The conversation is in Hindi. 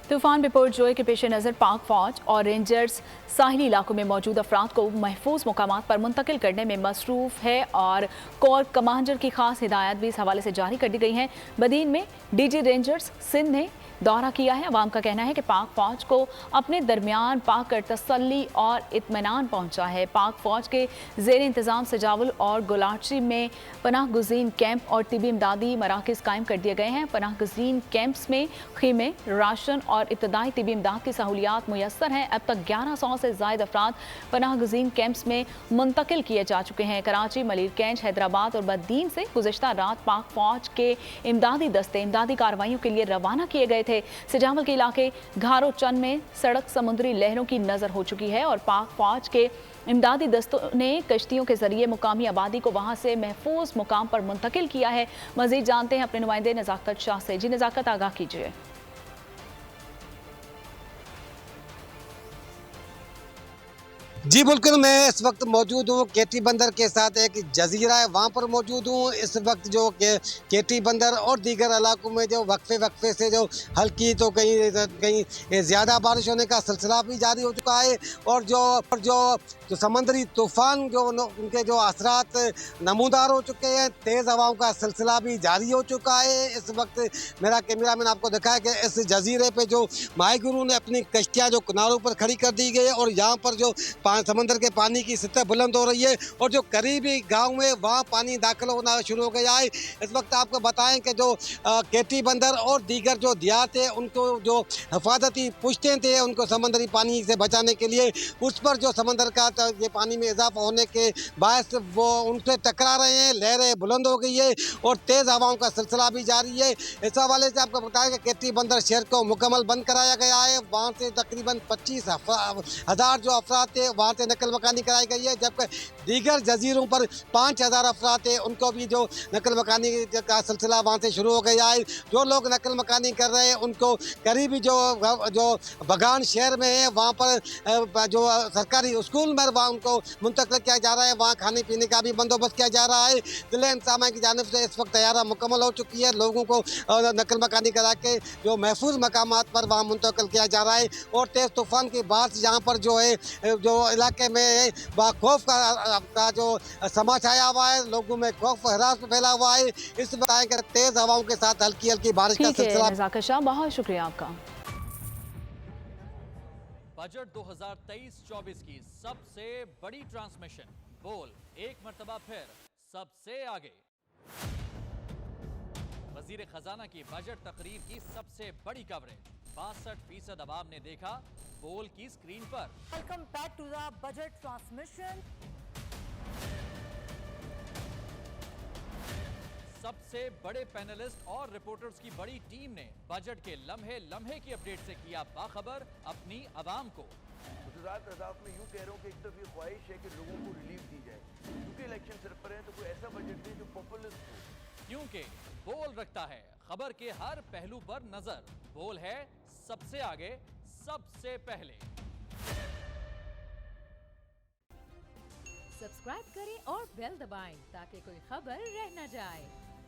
तूफान बिपरजॉय के पेश नज़र पाक फौज और रेंजर्स साहिली इलाकों में मौजूद अफराद को महफूज मकामात पर मुंतकिल करने में मसरूफ़ है और कोर कमांडर की खास हिदायत भी इस हवाले से जारी कर दी गई हैं। बदीन में डीजी रेंजर्स सिंध ने दौरा किया है। अवाम का कहना है कि पाक फौज को अपने दरमियान पाकर तसल्ली और इत्मीनान पहुंचा है। पाक फौज के जेर इंतज़ाम सजावल और गुलाची में पनाह गुज़ीन कैंप और तिबी इमदादी मराकज़ कायम कर दिए गए हैं। पनाह गुज़ीन कैंप्स में खीमे, राशन और इब्तदाई तिबी इमदाद की सहूलियात मुयस्सर हैं। अब तक 1100 से ज़ायद अफराद पनाह गुज़ीन कैंप्स में मुंतकिल किए जा चुके हैं। कराची, मलीरकैंच, हैदराबाद और बदीन से गुज़िश्ता रात पाक फौज के इमदादी दस्ते इमदादी कार्रवाइयों के लिए रवाना किए गए थे। सिजामल के इलाके घारो चंद में सड़क समुद्री लहरों की नजर हो चुकी है और पाक फौज के इमदादी दस्तों ने कश्तियों के जरिए मुकामी आबादी को वहां से महफूज मुकाम पर मुंतकिल किया है। मजीद जानते हैं अपने नुमाइंदे नज़ाकत शाह से। जी नज़ाकत, आगाह कीजिए। जी बिल्कुल, मैं इस वक्त मौजूद हूँ केटी बंदर के साथ। एक जजीरा है, वहाँ पर मौजूद हूँ इस वक्त। जो केटी बंदर और दीगर इलाकों में जो वक्फे से जो हल्की तो कहीं कहीं ज़्यादा बारिश होने का सिलसिला भी जारी हो चुका है और जो समंदरी तूफान जो उनके जो असरात नमूदार हो चुके हैं। तेज़ हवाओं का सिलसिला भी जारी हो चुका है। इस वक्त मेरा कैमरामैन आपको दिखाया कि इस जजीरे पे जो माहीगीरों ने अपनी कश्तियाँ जो किनारों पर खड़ी कर दी गई है और यहाँ पर जो समंदर के पानी की सतह बुलंद हो रही है और जो करीबी गांव में वहाँ पानी दाखिल होना शुरू हो गया है। इस वक्त आपको बताएं कि जो केटी बंदर और दीगर जो देहात है उनको जो हिफाजती पुश्तें थे उनको समंदरी पानी से बचाने के लिए उस पर जो समंदर का ये पानी में इजाफा होने के बायस वो उनसे टकरा रहे हैं। लहरें बुलंद हो गई है और तेज़ हवाओं का सिलसिला भी जारी है। इस हवाले से आपको बताया कि केटी बंदर शहर को मुकम्मल बंद कराया गया है। वहाँ से तकरीबन 25,000 जो अफराद थे वहाँ से नकल मकानी कराई गई है, जबकि दीगर जजीरों पर 5,000 अफराद थे उनको भी जो नकल मकानी का सिलसिला वहाँ से शुरू हो गया है। जो लोग नकल मकानी कर रहे हैं उनको करीबी जो बगान शहर में है वहाँ पर जो सरकारी स्कूल में वहाँ उनको मुंतकिल किया जा रहा है। वहाँ खाने पीने का भी बंदोबस्त किया जा रहा है। जिले इंतजामिया की जानिब से इस वक्त तैयारा मुकम्मल हो चुकी है। लोगों को नकल मकानी करा के जो महफूज मकामात पर वहाँ मुंतकिल किया जा रहा है और तेज़ तूफान के बाद यहाँ पर जो है जो इलाके में खौफ का जो समा छाया हुआ है, लोगों में खौफ हरास फैला हुआ है। इस बताएं कि तेज हवाओं के साथ हल्की हल्की बारिश का सिलसिला। नज़ाकत शाह, बहुत शुक्रिया आपका। बजट 2023-24 की सबसे बड़ी ट्रांसमिशन बोल एक मर्तबा फिर सबसे आगे। वजीर खजाना की बजट तकरीर की सबसे बड़ी कवरेज 62% अवाम ने देखा बोल की स्क्रीन पर। Welcome back to the budget transmission. सबसे बड़े पैनलिस्ट और रिपोर्टर्स की बड़ी टीम ने बजट के लम्हे लम्हे की अपडेट से किया बाखबर अपनी अवाम को। मैं यूँ कह रहा हूँ कि एक तरफ ये ख्वाहिश है कि लोगों को रिलीफ दी जाए क्योंकि इलेक्शन सर पर है, तो कोई ऐसा बजट दे जो पॉपुलिस्ट हो। क्योंकि बोल रखता है खबर के हर पहलू पर नजर। बोल है सबसे आगे सबसे पहले। सब्सक्राइब करें और बेल दबाएं ताकि कोई खबर रह न जाए।